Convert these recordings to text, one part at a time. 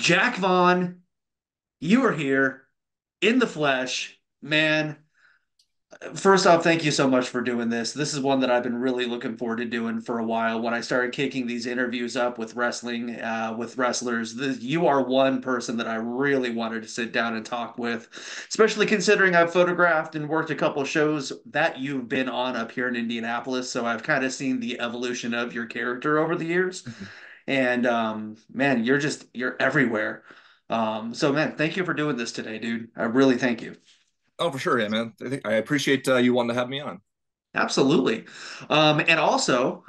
Jack Vaughn, you are here in the flesh, man. First off, thank you so much for doing this. This is one that I've been really looking forward to doing for a while. When I started kicking these interviews up with wrestling, with wrestlers, you are one person that I really wanted to sit down and talk with, especially considering I've photographed and worked a couple shows that you've been on up here in Indianapolis. So I've kind of seen the evolution of your character over the years. And man, you're everywhere. So man, thank you for doing this today, dude. I really thank you. Oh, for sure, yeah, man. I appreciate you wanting to have me on. Absolutely. And also,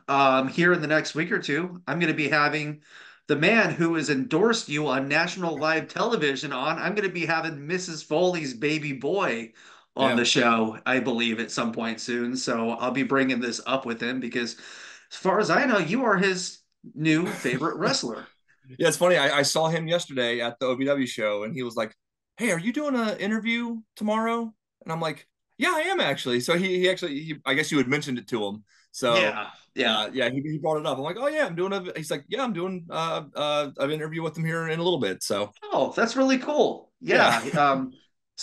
here in the next week or two, I'm going to be having the man who has endorsed you on national live television on. I'm going to be having Mrs. Foley's baby boy on Yeah. the show, I believe, at some point soon. So I'll be bringing this up with him because, as far as I know, you are his new favorite wrestler. Yeah, it's funny. I saw him yesterday at the OVW show, and he was like, "Hey, are you doing an interview tomorrow?" And I'm like, "Yeah, I am actually." So he actually, I guess you had mentioned it to him. So Yeah, yeah. yeah, he brought it up. I'm like, "Oh yeah, I'm doing a." He's like, "Yeah, I'm doing an interview with him here in a little bit." So Oh, that's really cool. yeah. Yeah.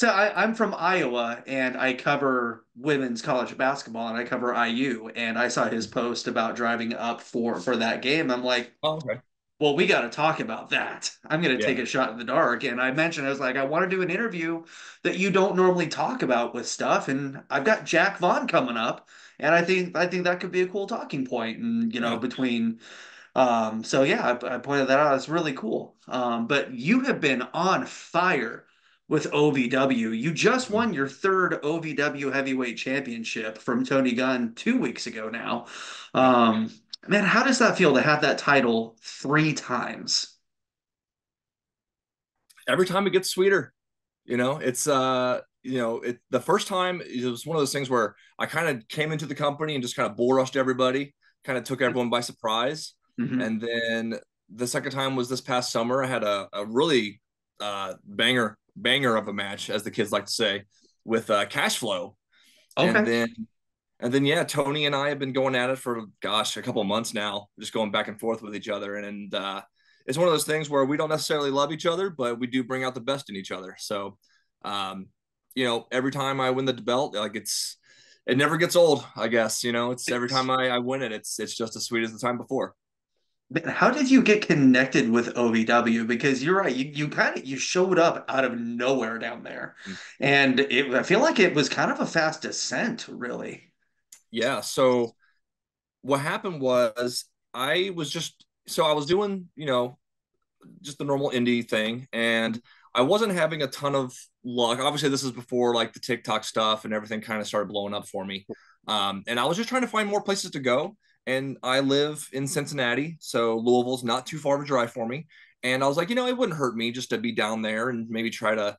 I'm from Iowa and I cover women's college basketball and I cover IU. And I saw his post about driving up for that game. I'm like, Oh, okay. well, we got to talk about that. I'm going to take Yeah. a shot in the dark. And I mentioned, I was like, I want to do an interview that you don't normally talk about with stuff. And I've got Jack Vaughn coming up. And I think that could be a cool talking point. And, Yeah. between so yeah, I pointed that out. It's really cool. But you have been on fire with OVW. You just won your third OVW heavyweight championship from Tony Gunn 2 weeks ago now. Yeah. Man, how does that feel to have that title three times? Every time it gets sweeter. It's the first time it was one of those things where I kind of came into the company and just kind of bull rushed everybody, kind of took everyone by surprise. Hmm. And then the second time was this past summer. I had a really banger of a match, as the kids like to say, with cash flow. And Okay. then yeah, Tony and I have been going at it for gosh, a couple of months now, just going back and forth with each other. And it's one of those things where we don't necessarily love each other, but we do bring out the best in each other. So um, every time I win the belt, like it never gets old, I guess. It's every time I win it, it's just as sweet as the time before. Man, how did you get connected with OVW? Because you're right, you kind of you showed up out of nowhere down there, and I feel like it was kind of a fast descent, really. Yeah. So what happened was I was doing, just the normal indie thing. And I wasn't having a ton of luck. Obviously, this is before like the TikTok stuff and everything kind of started blowing up for me. And I was just trying to find more places to go. And I live in Cincinnati, so Louisville's not too far of a drive for me. And I was like, it wouldn't hurt me just to be down there and maybe try to,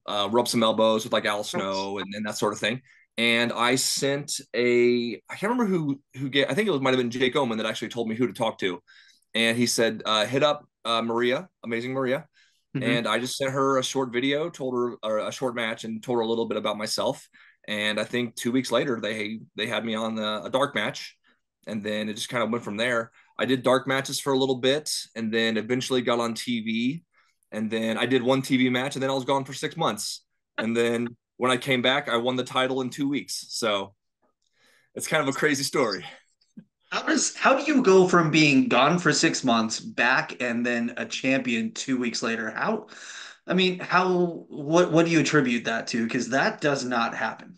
rub some elbows with like Al Snow and that sort of thing. And I sent I can't remember I think it might have been Jake Oman that actually told me who to talk to. And he said, hit up Maria, Amazing Maria. Hmm. And I just sent her a short video, told her or a short match, and told her a little bit about myself. And I think 2 weeks later, they had me on a dark match, and then it just kind of went from there. I did dark matches for a little bit, and then eventually got on TV, and then I did one TV match, and then I was gone for 6 months, and then when I came back, I won the title in 2 weeks. So it's kind of a crazy story. How do you go from being gone for 6 months back and then a champion 2 weeks later? I mean, what do you attribute that to? Because that does not happen.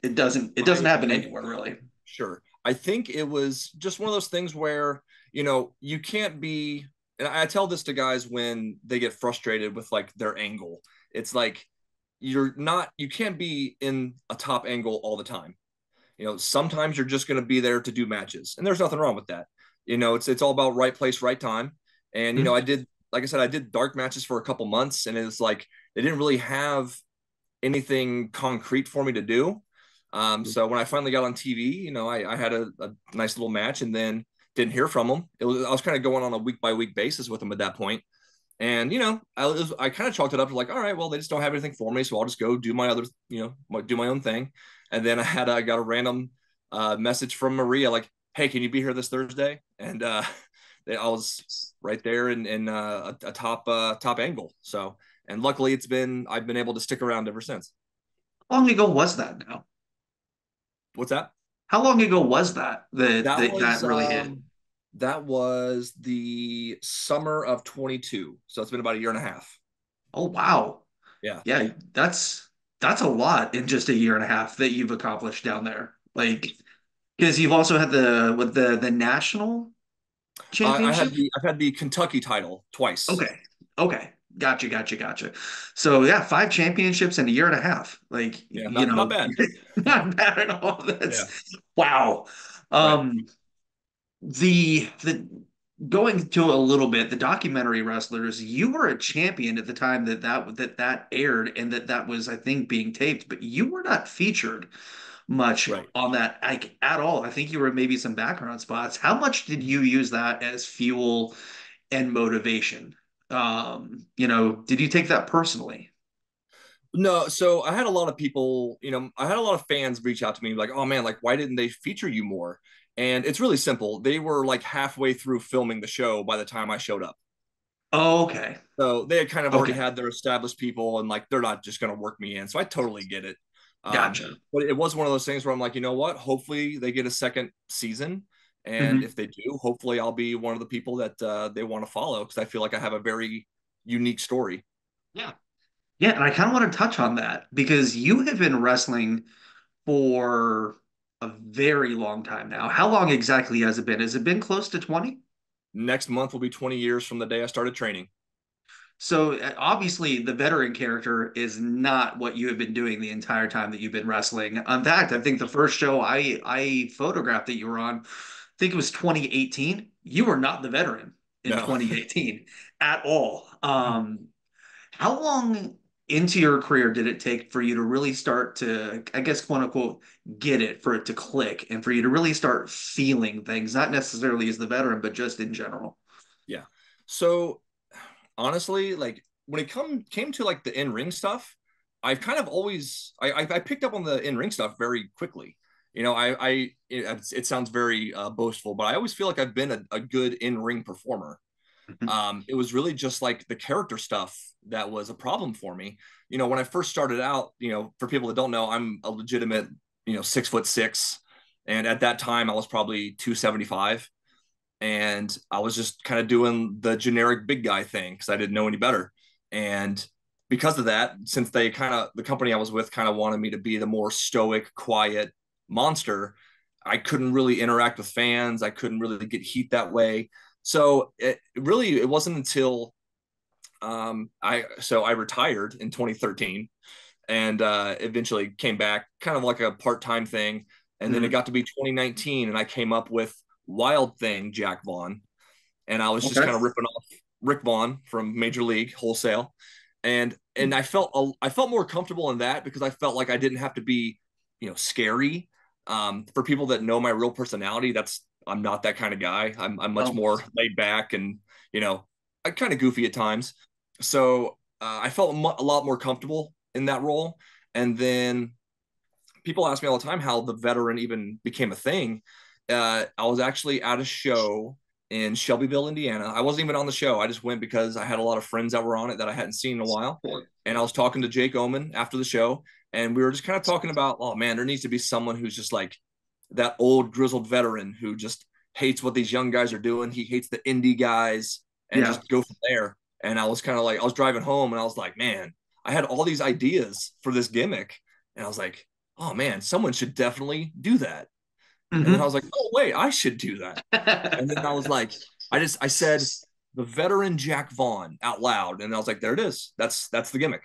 It doesn't happen I anywhere really. Sure. I think it was just one of those things where, you can't be, and I tell this to guys when they get frustrated with like their angle. It's like you can't be in a top angle all the time. Sometimes you're just going to be there to do matches, and there's nothing wrong with that. It's all about right place, right time. And Mhm. like I said, I did dark matches for a couple months, and it's like they didn't really have anything concrete for me to do. So when I finally got on TV, I had a nice little match, and then didn't hear from them. I was kind of going on a week by week basis with them at that point. And I kind of chalked it up to like, all right, well, they just don't have anything for me, so I'll just go do my other, do my own thing. And then I got a random message from Maria like, hey, can you be here this Thursday? And I was right there in a top angle. So, and luckily I've been able to stick around ever since. How long ago was that now? What's that? How long ago was that That that was really hit? that was the summer of 22. So it's been about a year and a half. Oh wow. Yeah. Yeah, that's a lot in just a year and a half that you've accomplished down there. Like, because you've also had the national championship. I've had the Kentucky title twice. Okay. Okay. Gotcha. So yeah, five championships in a year and a half. Like, Yeah, you not know, bad. not bad at all. Yeah. That's wow. Right. Um, the going to a little bit, the documentary wrestlers, you were a champion at the time that aired and that was, I think, being taped, but you were not featured much Right. on that like at all. I think you were maybe some background spots. How much did you use that as fuel and motivation? Did you take that personally? No, so I had a lot of people, I had a lot of fans reach out to me like, "Oh man, like why didn't they feature you more?" And it's really simple. They were like halfway through filming the show by the time I showed up. Oh, okay. So they had kind of already Okay. had their established people and like they're not just going to work me in. So I totally get it. Gotcha. But it was one of those things where I'm like, you know what? Hopefully they get a second season. And Hmm. if they do, hopefully I'll be one of the people that they want to follow because I feel like I have a very unique story. Yeah. Yeah, and I kind of want to touch on that because you have been wrestling for a very long time now. How long exactly has it been? Has it been close to 20? Next month will be 20 years from the day I started training. So obviously the veteran character is not what you have been doing the entire time that you've been wrestling. In fact, I think the first show I photographed that you were on, I think it was 2018. You were not the veteran in No. 2018 at all. How long into your career did it take for you to really start to, I guess, quote unquote, get it, for it to click, and for you to really start feeling things, not necessarily as the veteran, but just in general? Yeah. So honestly, like when it came to like the in ring stuff, I've kind of always I picked up on the in ring stuff very quickly. It sounds very boastful, but I always feel like I've been a good in ring performer. Mhm. It was really just like the character stuff that was a problem for me. When I first started out, for people that don't know, I'm a legitimate, 6'6", and at that time I was probably 275, and I was just kind of doing the generic big guy thing because I didn't know any better. And because of that, since the company I was with kind of wanted me to be the more stoic, quiet monster, I couldn't really interact with fans. I couldn't really get heat that way. So it wasn't until I retired in 2013 and eventually came back kind of like a part-time thing. And then it Mhm. got to be 2019 and I came up with Wild Thing Jack Vaughn. And I was just Okay. kind of ripping off Rick Vaughn from Major League Wholesale. And I felt more comfortable in that because I felt like I didn't have to be, scary. For people that know my real personality, I'm not that kind of guy. I'm much Oh, more laid back and, I kind of goofy at times. So I felt a lot more comfortable in that role. And then people ask me all the time how the veteran even became a thing. I was actually at a show in Shelbyville, Indiana. I wasn't even on the show. I just went because I had a lot of friends that were on it that I hadn't seen in a while. And I was talking to Jake Oman after the show, and we were just kind of talking about, oh man, there needs to be someone who's just like that old grizzled veteran who just hates what these young guys are doing. He hates the indie guys and yeah. just go from there. And I was kind of like, I was driving home and I was like, man, I had all these ideas for this gimmick. And I was like, oh man, someone should definitely do that. And then I Hmm. was like, oh wait, I should do that. And then I was like, I said the veteran Jack Vaughn out loud, and I was like, there it is. That's the gimmick.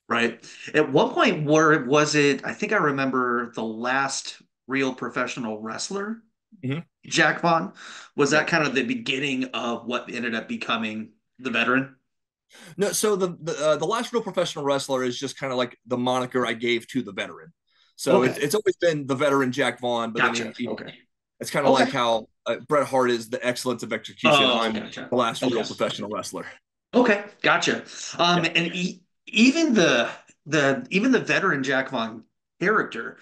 Right. At what point were was it? I think I remember the last real professional wrestler, Mm-hmm. Jack Vaughn. Was that Yep. kind of the beginning of what ended up becoming the veteran? No, so the last real professional wrestler is just kind of like the moniker I gave to the veteran. So Okay. it's always been the veteran Jack Vaughn, but then Gotcha. Okay. it's kind of like Okay. how Bret Hart is the excellence of execution. Oh, I'm gotcha. the last real Okay. professional wrestler. Okay. Gotcha. Yeah. And even the veteran Jack Vaughn character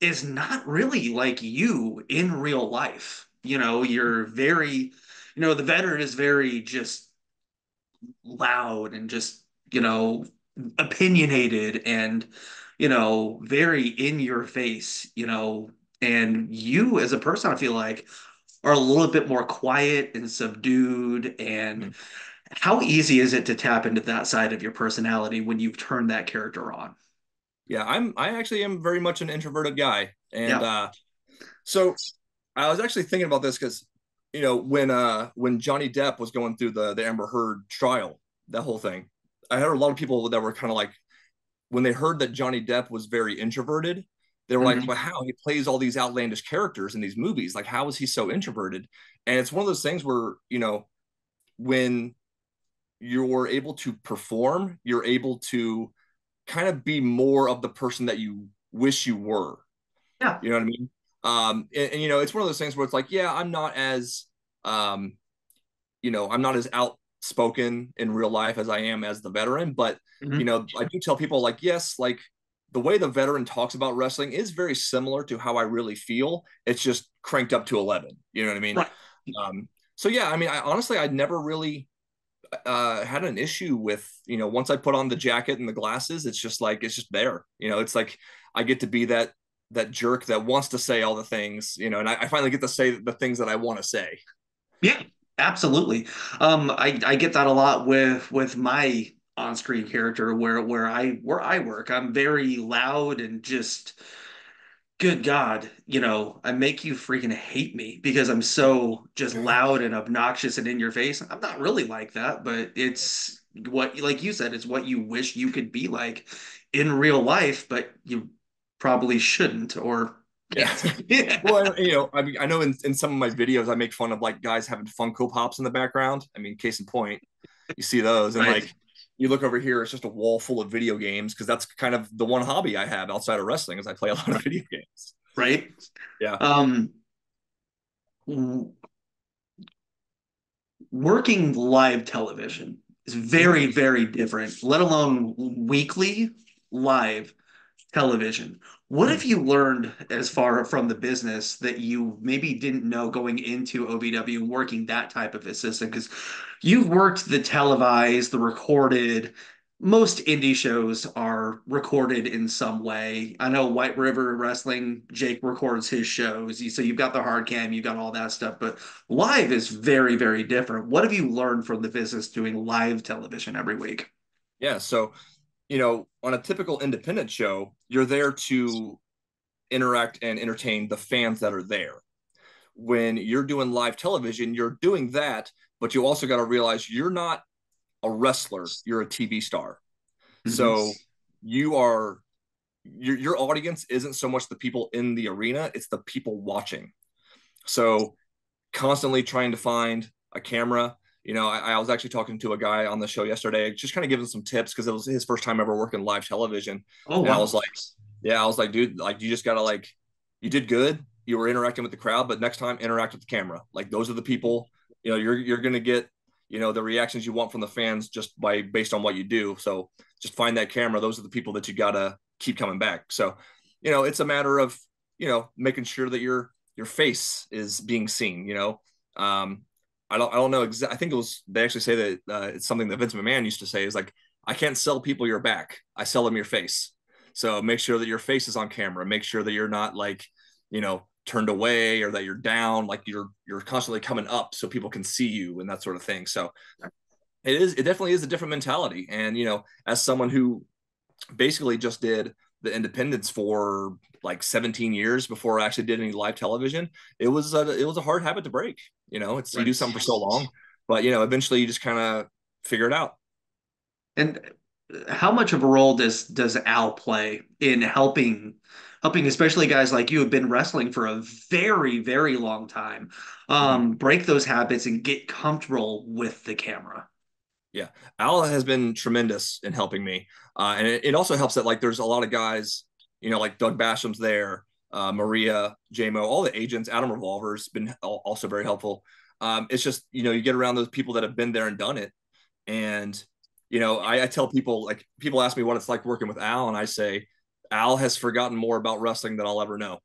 is not really like you in real life. You're very The veteran is very just loud and just, opinionated and, very in your face, and you as a person, I feel like, are a little bit more quiet and subdued. And Mhm. how easy is it to tap into that side of your personality when you've turned that character on? Yeah, I actually am very much an introverted guy. And Yeah. so I was actually thinking about this because when Johnny Depp was going through the Amber Heard trial, that whole thing, I heard a lot of people that were kind of like, when they heard that Johnny Depp was very introverted, they were like, Mhm. but how he plays all these outlandish characters in these movies? Like, how is he so introverted? And it's one of those things where, when you're able to perform, you're able to kind of be more of the person that you wish you were. Yeah. You know what I mean? It's one of those things where it's like, yeah, um, I'm not as outspoken in real life as I am as the veteran, but Mhm. I do tell people like, yes, like the way the veteran talks about wrestling is very similar to how I really feel. It's just cranked up to 11. You know what I mean? Right. So yeah, I mean, I honestly, I never really had an issue with, once I put on the jacket and the glasses, it's just like, it's just there. It's like I get to be that jerk that wants to say all the things, and I finally get to say the things that I want to say. Yeah, absolutely. I get that a lot with my on-screen character where I work. I'm very loud and just good God, I make you freaking hate me because I'm so just loud and obnoxious and in your face. I'm not really like that, but it's what, like you said, it's what you wish you could be like in real life, but you probably shouldn't or Yeah. can't. Yeah. Well, I mean, I know in some of my videos I make fun of like guys having Funko Pops in the background. I mean, case in point, you see those, and Right. like you look over here, it's just a wall full of video games because that's kind of the one hobby I have outside of wrestling is I play a lot of Right. video games. Right. Yeah. Um, w- Working live television is Mhm. very, very different, let alone weekly live television. What have Mhm. you learned as far from the business that you maybe didn't know going into OVW working that type of assistant? Because you've worked the televised, the recorded. Most indie shows are recorded in some way. I know White River Wrestling, Jake records his shows. So you've got the hard cam, you've got all that stuff, but live is very, very different. What have you learned from the business doing live television every week? Yeah. So, on a typical independent show, you're there to interact and entertain the fans that are there. When you're doing live television, you're doing that, but you also got to realize you're not a wrestler, you're a TV star. Mhm. So you are your audience isn't so much the people in the arena, it's the people watching. So constantly trying to find a camera. I was actually talking to a guy on the show yesterday, just kind of giving some tips because it was his first time ever working live television. Oh, And I wow. was like, yeah, I was like, dude, like you just gotta like, you did good. You were interacting with the crowd, but next time interact with the camera. Like those are the people, you're gonna get, the reactions you want from the fans just by based on what you do. So just find that camera. Those are the people that you gotta keep coming back. So, it's a matter of, making sure that your face is being seen. Um, I don't know exactly. I think they actually say that it's something that Vince McMahon used to say is like, I can't sell people your back. I sell them your face. So make sure that your face is on camera. Make sure that you're not like, turned away or that you're down, like you're constantly coming up so people can see you and that sort of thing. So it definitely is a different mentality. And, as someone who basically just did the independents for like 17 years before I actually did any live television, it was a hard habit to break. It's you do Right. something for so long, but eventually you just kind of figure it out. And how much of a role does Al play in helping especially guys like you who've been wrestling for a very, very long time, Mhm. break those habits and get comfortable with the camera? Yeah, Al has been tremendous in helping me, and it also helps that like there's a lot of guys, like Doug Basham's there, Maria, JMO, all the agents. Adam Revolver's been also very helpful. It's just you get around those people that have been there and done it, and I tell people like people ask me what it's like working with Al, and I say Al has forgotten more about wrestling than I'll ever know,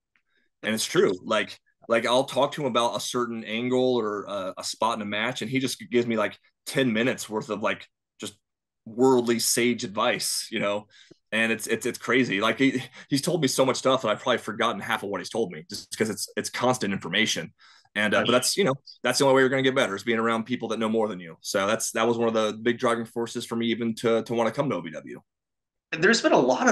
and it's true. Like Like I'll talk to him about a certain angle or a spot in a match, and he just gives me like 10 minutes worth of like just worldly sage advice, and it's crazy. Like he's told me so much stuff that I've probably forgotten half of what he's told me just because it's constant information. And but that's the only way you're going to get better is being around people that know more than you. So that was one of the big driving forces for me even to want to come to OVW. There's been a lot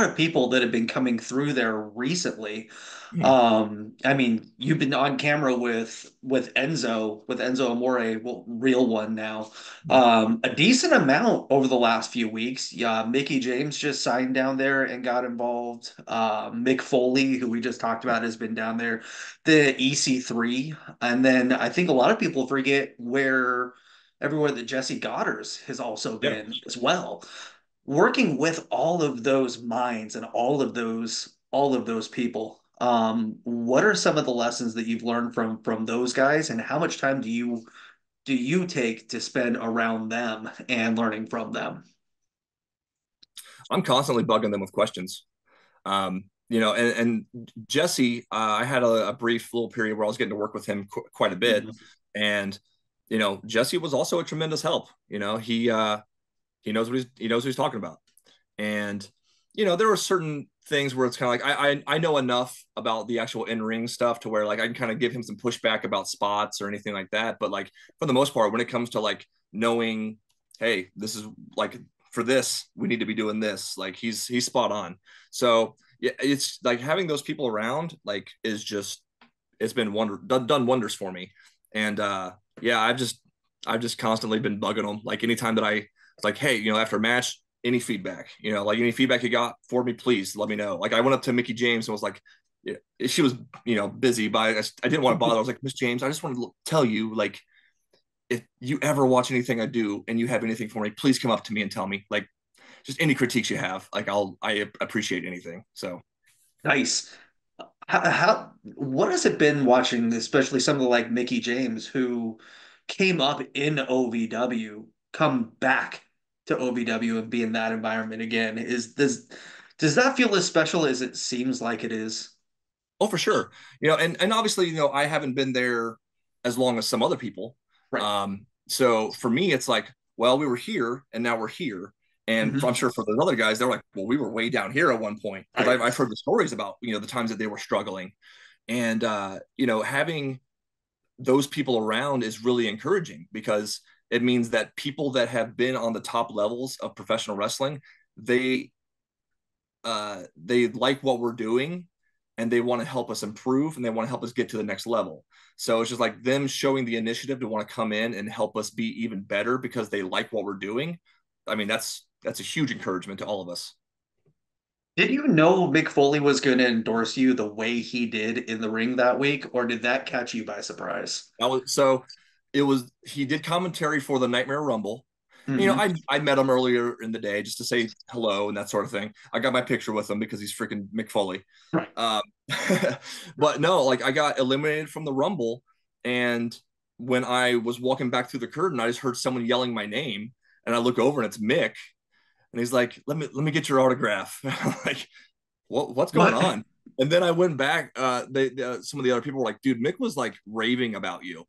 of people that have been coming through there recently. Hmm. I mean, you've been on camera with Enzo Amore, well, real one now. A decent amount over the last few weeks. Yeah, Mickie James just signed down there and got involved. Mick Foley, who we just talked about, has been down there. The EC3, and then I think a lot of people forget where everywhere that Jesse Goddard's has also Yeah. been as well, working with all of those minds and all of those people. What are some of the lessons that you've learned from those guys, and how much time do you take to spend around them and learning from them? I'm constantly bugging them with questions. And Jesse, I had a brief little period where I was getting to work with him quite a bit, Mhm. and Jesse was also a tremendous help. He knows what he's talking about, and there are certain things where it's kind of like I know enough about the actual in ring stuff to where like I can kind of give him some pushback about spots or anything like that. But like for the most part, when it comes to like knowing, hey, this is like for this we need to be doing this, like he's spot on. So yeah, it's like having those people around like is just it's been done wonders for me. And yeah, I've just constantly been bugging them. Like anytime that I like, hey, after a match, any feedback, like any feedback you got for me, please let me know. Like I went up to Mickie James and was like, yeah, she was, busy, but I didn't want to bother. I was like, Miss James, I just want to tell you, like, if you ever watch anything I do and you have anything for me, please come up to me and tell me, like, just any critiques you have. Like, I appreciate anything. So, Nice. What has it been watching, especially something like Mickie James, who came up in OVW, come back to OVW and be in that environment again? Does that feel as special as it seems like it is? oh, for sure. And obviously, I haven't been there as long as some other people. Right. So for me, it's like, well, we were here and now we're here. And I'm Hmm. sure for those other guys, they're like, well, we were way down here at one point because Right. I've heard the stories about, the times that they were struggling. And, having those people around is really encouraging because it means that people that have been on the top levels of professional wrestling, they they like what we're doing and they want to help us improve and they want to help us get to the next level. So it's just like them showing the initiative to want to come in and help us be even better because they like what we're doing. I mean, that's a huge encouragement to all of us. Did you know Mick Foley was going to endorse you the way he did in the ring that week, or did that catch you by surprise? So it was he did commentary for the Nightmare Rumble. Hmm. I met him earlier in the day just to say hello and that sort of thing. I got my picture with him because he's freaking Mick Foley. Right. Um, but no, like I got eliminated from the Rumble, and when I was walking back through the curtain, I just heard someone yelling my name, and I look over and it's Mick, and he's like, "Let me get your autograph." And I'm like, what's going What? on? And then I went back. Some of the other people were like, "Dude, Mick was like raving about you."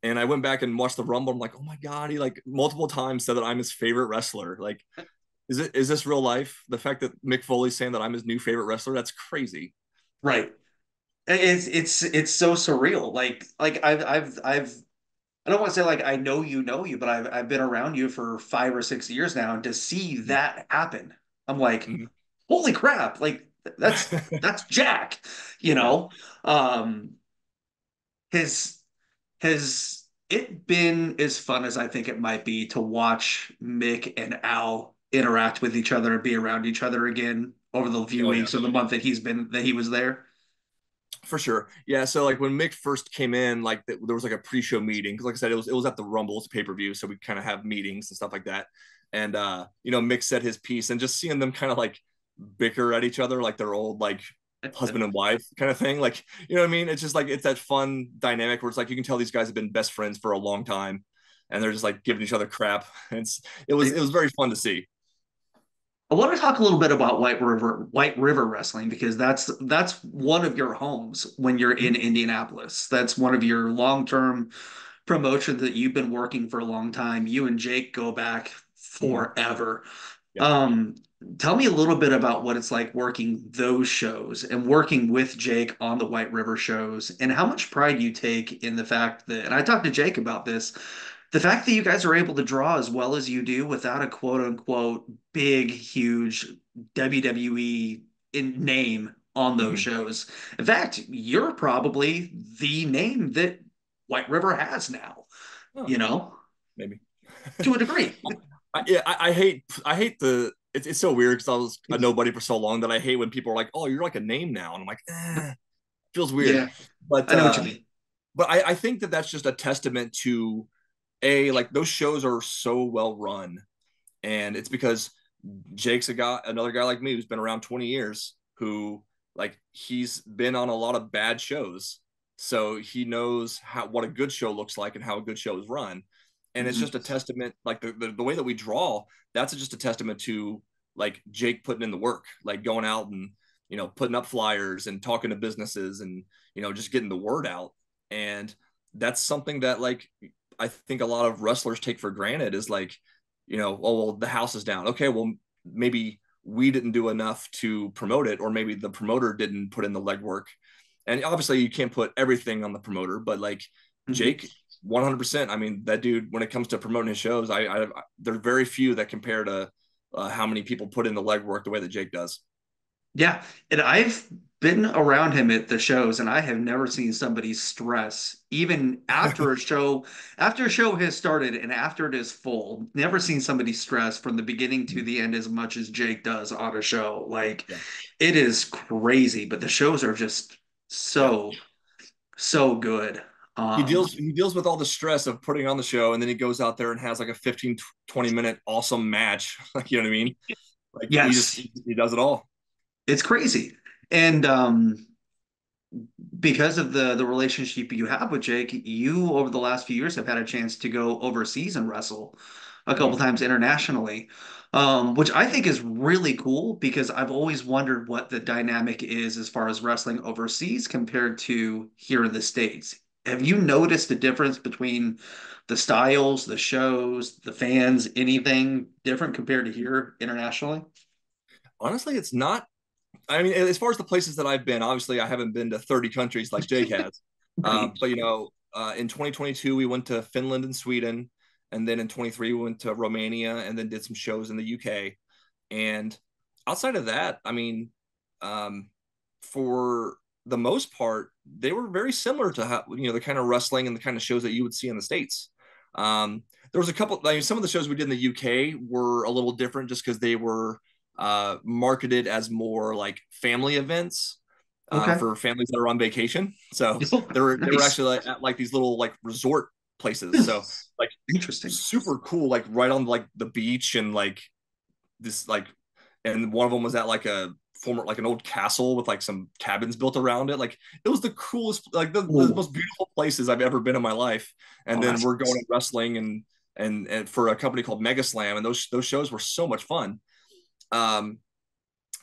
And I went back and watched the Rumble. I'm like, "Oh my god!" He like multiple times said that I'm his favorite wrestler. Like, is this real life? The fact that Mick Foley's saying that I'm his new favorite wrestler, that's crazy. Right. It's so surreal. Like I don't want to say like I know you, but I've been around you for 5 or 6 years now, and to see that happen, I'm like, Mhm. holy crap! Like that's Jack, you Yeah. know. Um, has has it been as fun as I think it might be to watch Mick and Al interact with each other and be around each other again over the few Oh yeah. weeks or the month that he was there? For sure. Yeah. So like when Mick first came in, like there was like a pre-show meeting because like I said, it was at the Rumble, it's a pay-per-view, so we kind of have meetings and stuff like that. And Mick said his piece, and just seeing them kind of like bicker at each other like they're old like husband and wife kind of thing. Like what I mean? It's just like it's that fun dynamic where it's like you can tell these guys have been best friends for a long time, and they're just like giving each other crap. And it was very fun to see. I want to talk a little bit about White River Wrestling because that's one of your homes when you're in Mhm. Indianapolis. That's one of your long-term promotions that you've been working for a long time. You and Jake go back Mhm. forever. Yeah. Um, Tell me a little bit about what it's like working those shows and working with Jake on the White River shows, and how much pride you take in the fact that, and I talked to Jake about this, the fact that you guys are able to draw as well as you do without a quote unquote big, huge WWE name on those Mhm. shows. In fact, you're probably the name that White River has now, Oh, you know, maybe. to a degree. Yeah, I hate the it's so weird because I was a nobody for so long that I hate when people are like, "Oh, you're like a name now," and I'm like, feels weird. Yeah, But I know what you mean. I think that that's just a testament to a like those shows are so well run, and it's because Jake's another guy like me who's been around 20 years, who like he's been on a lot of bad shows, so he knows how what a good show looks like and how a good show is run. And it's Mhm. just a testament, like the way that we draw, that's just a testament to like Jake putting in the work, like going out and putting up flyers and talking to businesses and just getting the word out. And that's something that like I think a lot of wrestlers take for granted is like, oh, well, the house is down. Okay, well, maybe we didn't do enough to promote it, or maybe the promoter didn't put in the legwork. And obviously, you can't put everything on the promoter, but like Mhm. Jake, 100%. I mean, that dude, when it comes to promoting his shows, there's very few that compare to how many people put in the legwork the way that Jake does. Yeah, and I've been around him at the shows, and I have never seen somebody stress, even after a show has started and after it is full. Never seen somebody stress from the beginning to the end as much as Jake does on a show. Like, Yeah, it is crazy, but the shows are just yeah. so, so good. he Um, deals he deals with all the stress of putting on the show, and then he goes out there and has like a 15 20 minute awesome match. Like, you know what I mean? Like he just yes, he does it all. it's crazy. And because of the relationship you have with Jake, you over the last few years have had a chance to go overseas and wrestle a couple Mhm. times internationally, which I think is really cool because I've always wondered what the dynamic is as far as wrestling overseas compared to here in the States. Have you noticed a difference between the styles, the shows, the fans, anything different compared to here internationally? Honestly, it's not. I mean, as far as the places that I've been, obviously I haven't been to 30 countries like Jake has. Right. But in 2022 we went to Finland and Sweden, and then in 23 we went to Romania, and then did some shows in the UK. And outside of that, I mean, um, for the most part, they were very similar to how the kind of wrestling and the kind of shows that you would see in the States. There was a couple. I mean, some of the shows we did in the UK were a little different just because they were marketed as more like family events Okay. for families that are on vacation. So Oh, they were nice. actually like, at like these little like resort places. So like Interesting. super cool, like right on like the beach, and like this like, and one of them was at like a former like an old castle with like some cabins built around it. Like it was the coolest, like the Oh, most beautiful places I've ever been in my life. And oh, then that's we're going nice. and wrestling and for a company called Mega Slam, and those shows were so much fun. Um,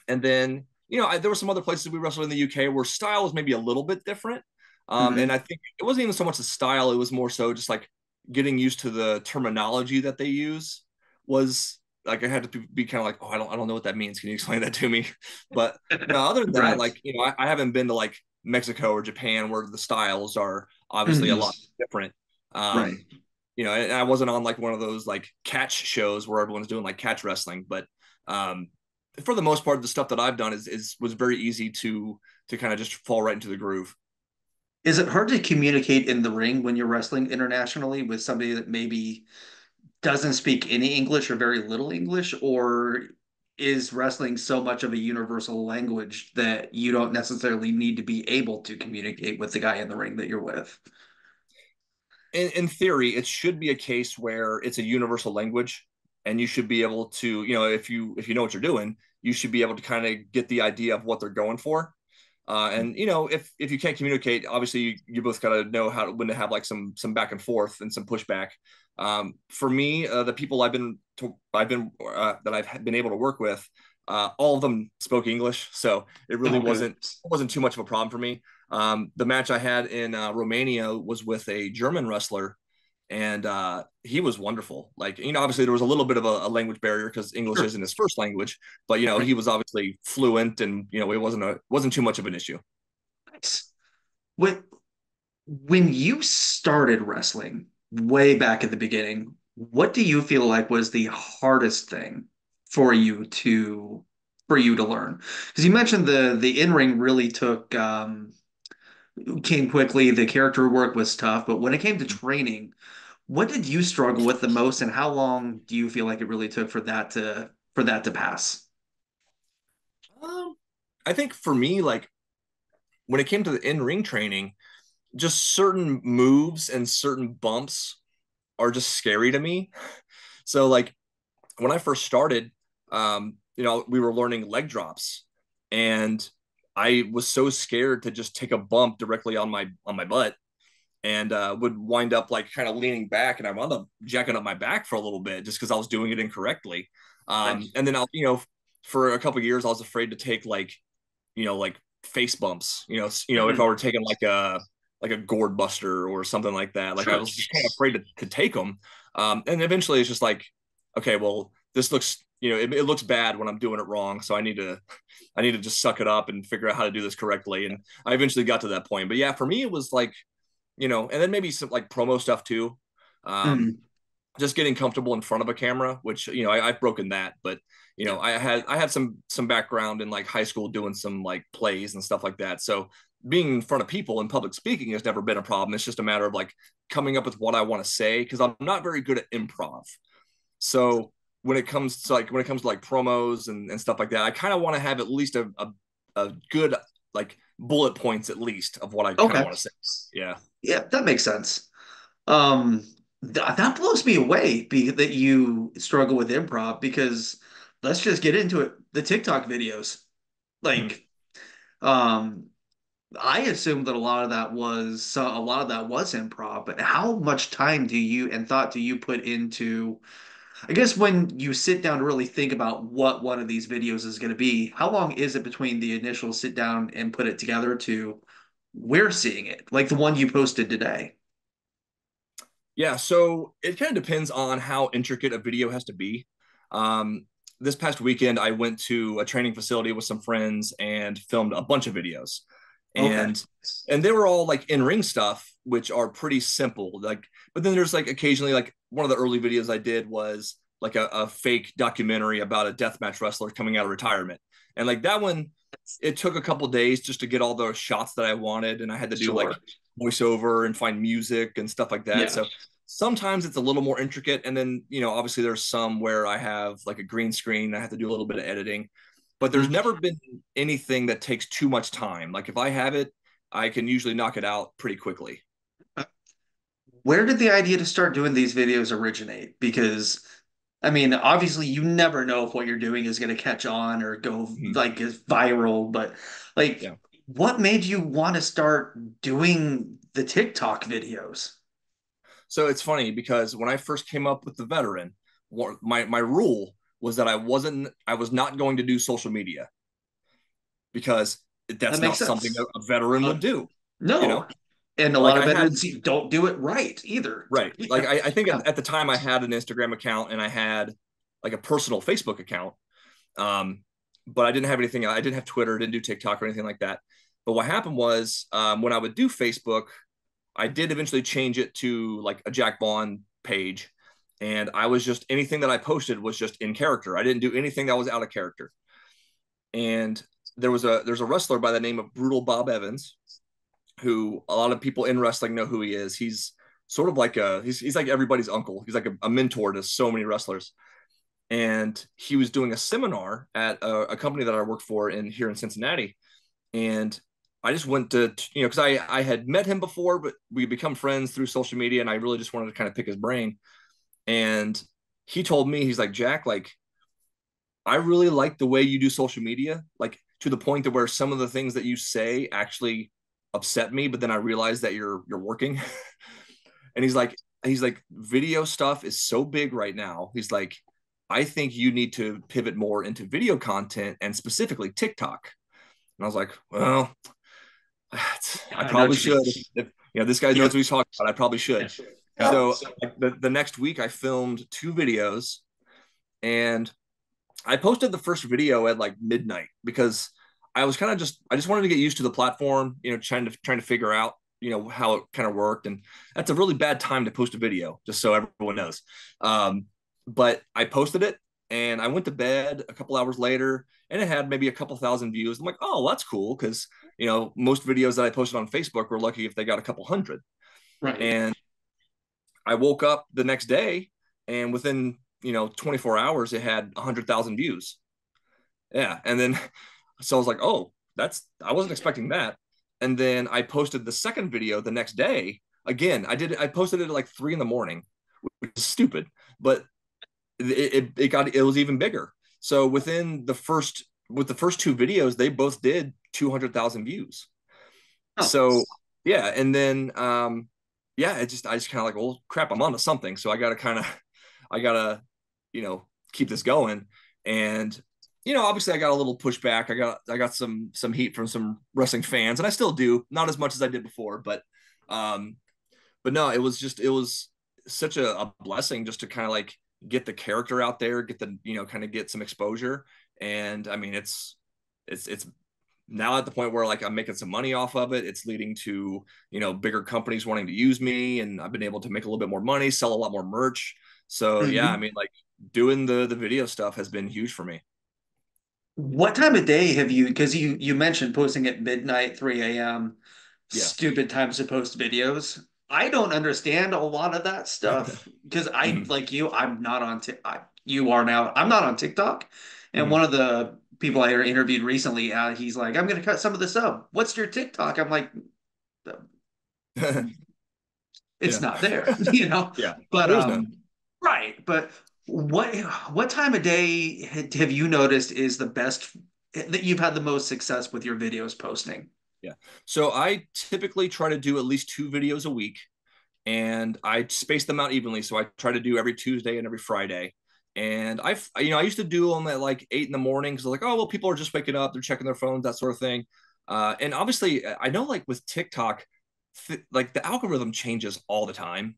and then there were some other places we wrestled in the UK where style was maybe a little bit different. And Mhm. I think it wasn't even so much the style; it was more so just like getting used to the terminology that they use. Was like I had to be kind of like, oh, I don't know what that means. Can you explain that to me? But no, other than that, Right. like I haven't been to like Mexico or Japan where the styles are obviously a Mhm. lot different. Right. And I wasn't on like one of those like catch shows where everyone's doing like catch wrestling, but um, for the most part, the stuff that I've done is was very easy to kind of just fall right into the groove. Is it hard to communicate in the ring when you're wrestling internationally with somebody that maybe doesn't speak any English or very little English, or is wrestling so much of a universal language that you don't necessarily need to be able to communicate with the guy in the ring that you're with? In theory, it should be a case where it's a universal language, and you should be able to, if you know what you're doing, you should be able to kind of get the idea of what they're going for. And if you can't communicate, obviously you both gotta know when to have like some back and forth and some pushback. For me, the people that I've been able to work with, all of them spoke English, so it really Okay. wasn't too much of a problem for me. The match I had in Romania was with a German wrestler, and he was wonderful. Like, obviously there was a little bit of a language barrier because English Sure. isn't his first language, but Right. he was obviously fluent, and it wasn't too much of an issue. Nice. When when you started wrestling way back at the beginning, what do you feel like was the hardest thing for you to learn? Because you mentioned the in-ring really came quickly, the character work was tough, but when it came to training, what did you struggle with the most, and how long do you feel like it really took for that to pass? Um, I think for me, like when it came to the in-ring training, just certain moves and certain bumps are just scary to me. So like when I first started, we were learning leg drops, and I was so scared to just take a bump directly on my butt, and would wind up like kind of leaning back, and I wound up jacking up my back for a little bit just because I was doing it incorrectly. Nice. And then for a couple of years, I was afraid to take like face bumps. If I Mhm. were taking like a gourd buster or something like that, like I Sure. was just kind of afraid to take them. And eventually, it's just like, okay, well, this looks, it looks bad when I'm doing it wrong, so I need to just suck it up and figure out how to do this correctly. And I eventually got to that point. But yeah, for me, it was like, and then maybe some like promo stuff too. Um, Mhm. just getting comfortable in front of a camera, which I've broken that, but Yeah. I had some background in like high school doing some like plays and stuff like that. So being in front of people and public speaking has never been a problem. It's just a matter of like coming up with what I want to say because I'm not very good at improv. So when it comes to like promos and stuff like that, I kind of want to have at least a good like bullet points at least of what I kind of Okay. want to say. Yeah. Yeah, that makes sense. That blows me away that you struggle with improv because let's just get into it. The TikTok videos, Mhm. like, um, I assumed that a lot of that was improv, but how much time do you and thought do you put into, I guess when you sit down to really think about what one of these videos is going to be, how long is it between the initial sit down and put it together to we're seeing it, like the one you posted today? Yeah, so it kind of depends on how intricate a video has to be. Um, this past weekend, I went to a training facility with some friends and filmed a bunch of videos, Okay. and they were all like in-ring stuff, which are pretty simple. Like, but then there's like occasionally like one of the early videos I did was like a fake documentary about a deathmatch wrestler coming out of retirement, and like that one, it took a couple days just to get all those shots that I wanted, and I had to do like Sure. voiceover and find music and stuff like that. Yeah. So sometimes it's a little more intricate, and then obviously there's some where I have like a green screen, I have to do a little bit of editing, but there's Mhm. never been anything that takes too much time. Like if I have it, I can usually knock it out pretty quickly. Where did the idea to start doing these videos originate? Because, I mean, obviously you never know if what you're doing is going to catch on or go Mhm. like is viral, but like Yeah. what made you want to start doing the TikTok videos? So it's funny because when I first came up with the veteran, my rule was that I was not going to do social media because That that's makes not something sense. a veteran Uh, would do. You know, no. And a lot like of I had veterans don't do it right either. right. Like Yeah. I think Yeah. at the time I had an Instagram account and I had like a personal Facebook account. Um, but I didn't have anything. I didn't have Twitter, didn't do TikTok or anything like that. But what happened was when I would do Facebook, I did eventually change it to like a Jack Vaughn page. And I was just anything that I posted was just in character. I didn't do anything that was out of character. And there's a wrestler by the name of Brutal Bob Evans, who a lot of people in wrestling know who he is. He's sort of like he's like everybody's uncle. He's like a mentor to so many wrestlers. And he was doing a seminar at a company that I worked for in here in Cincinnati. And I just went to, because I had met him before, but we become friends through social media, and I really just wanted to kind of pick his brain. And he told me, he's like, Jack, like, I really like the way you do social media. Like, to the point to where some of the things that you say actually upset me, but then I realize that you're working. And he's like, video stuff is so big right now. He's like, I think you need to pivot more into video content and specifically TikTok. And I was like, well, I I know probably what you mean. should. If this guy knows Yeah. what he's talking about, I probably should. Yeah. So like, the next week I filmed 2 videos, and I posted the first video at like midnight because I was kind of I just wanted to get used to the platform, trying to figure out, how it kind of worked. And that's a really bad time to post a video, just so everyone knows. But I posted it and I went to bed a couple hours later and it had maybe a couple thousand views. I'm like, oh, that's cool. Cause most videos that I posted on Facebook were lucky if they got a couple hundred. Right. And I woke up the next day and within, 24 hours, it had 100,000 views. Yeah. And then, so I was like, oh, I wasn't expecting that. And then I posted the second video the next day. Again, I posted it at like 3 a.m, which is stupid, but it was even bigger. So with the first 2 videos, they both did 200,000 views. Oh, So yeah. And then, yeah, I just kind of like, well, crap, I'm onto something. So I gotta, keep this going. And, obviously I got a little pushback. I got some heat from some wrestling fans, and I still do, not as much as I did before, but no, it was such a blessing just to kind of like get the character out there, get the, kind of get some exposure. And I mean, it's now at the point where like I'm making some money off of it. It's leading to, bigger companies wanting to use me, and I've been able to make a little bit more money, sell a lot more merch. So yeah, I mhm. mean, like doing the video stuff has been huge for me. What time of day have you, because you mentioned posting at midnight, 3 a.m., Yeah. stupid times to post videos. I don't understand a lot of that stuff because I, Mhm. like you, I'm not on TikTok. You are now. I'm not on TikTok. And Mhm. one of the people I interviewed recently, he's like, I'm going to cut some of this up. What's your TikTok? I'm like, it's Yeah. not there, you know. Yeah. But There is none. right. But what what time of day have you noticed is the best that you've had the most success with your videos posting? Yeah. So I typically try to do at least 2 videos a week, and I space them out evenly. So I try to do every Tuesday and every Friday. And I used to do them at like 8 in the morning because like, oh, well, people are just waking up, they're checking their phones, that sort of thing. And obviously, I know like with TikTok, like the algorithm changes all the time.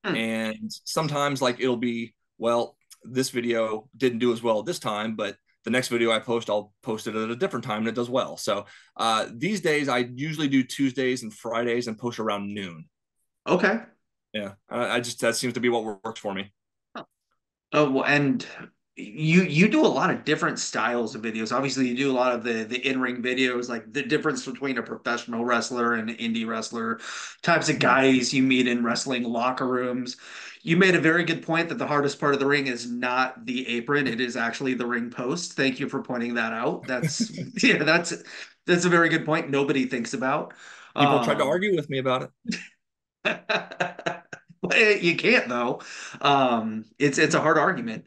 Hmm. And sometimes like it'll be, well, this video didn't do as well this time, but the next video I post, I'll post it at a different time and it does well. So these days I usually do Tuesdays and Fridays and post around noon. Okay. Yeah, I just that seems to be what works for me. Oh, well, and you do a lot of different styles of videos. Obviously, you do a lot of the in-ring videos, like the difference between a professional wrestler and an indie wrestler, types of Mhm. guys you meet in wrestling locker rooms. You made a very good point that the hardest part of the ring is not the apron, it is actually the ring post. Thank you for pointing that out. That's yeah, that's a very good point nobody thinks about. People tried to Um, argue with me about it. You can't though. It's a hard argument.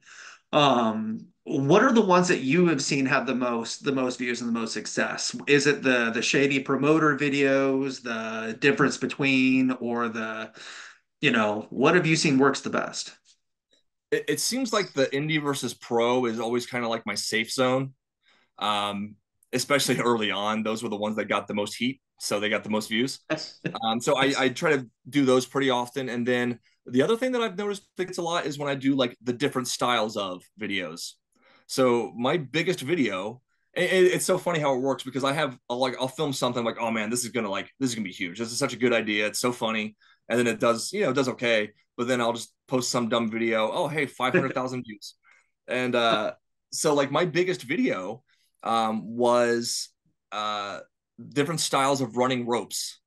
What are the ones that you have seen have the most views and the most success? Is it the shady promoter videos, the difference between, or what have you seen works the best? It seems like the indie versus pro is always kind of like my safe zone. Um, Especially early on, those were the ones that got the most heat, so they got the most views. So I try to do those pretty often. And then the other thing that I've noticed that gets a lot is when I do like the different styles of videos. So my biggest video, it's so funny how it works because I'll film something like, oh man, this is gonna be huge. This is such a good idea. It's so funny, and then it does okay. But then I'll just post some dumb video. Oh hey, 500,000 views, and so like my biggest video was different styles of running ropes.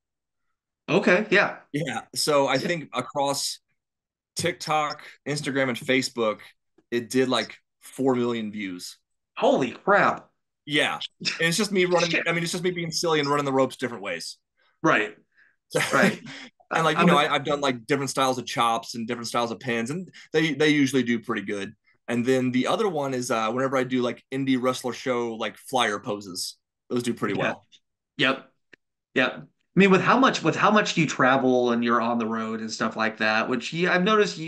Okay, yeah. Yeah. So I think across TikTok, Instagram, and Facebook, it did like 4 million views. Holy crap. Yeah. And it's just me running. Shit. I mean, it's just me being silly and running the ropes different ways. Right, right. And like, I'm I've done like different styles of chops and different styles of pins, and they usually do pretty good. And then the other one is whenever I do like indie wrestler show like flyer poses. those do pretty Yeah. well. Yep. Yep. I mean, with how much you travel and you're on the road and stuff like that, which I've noticed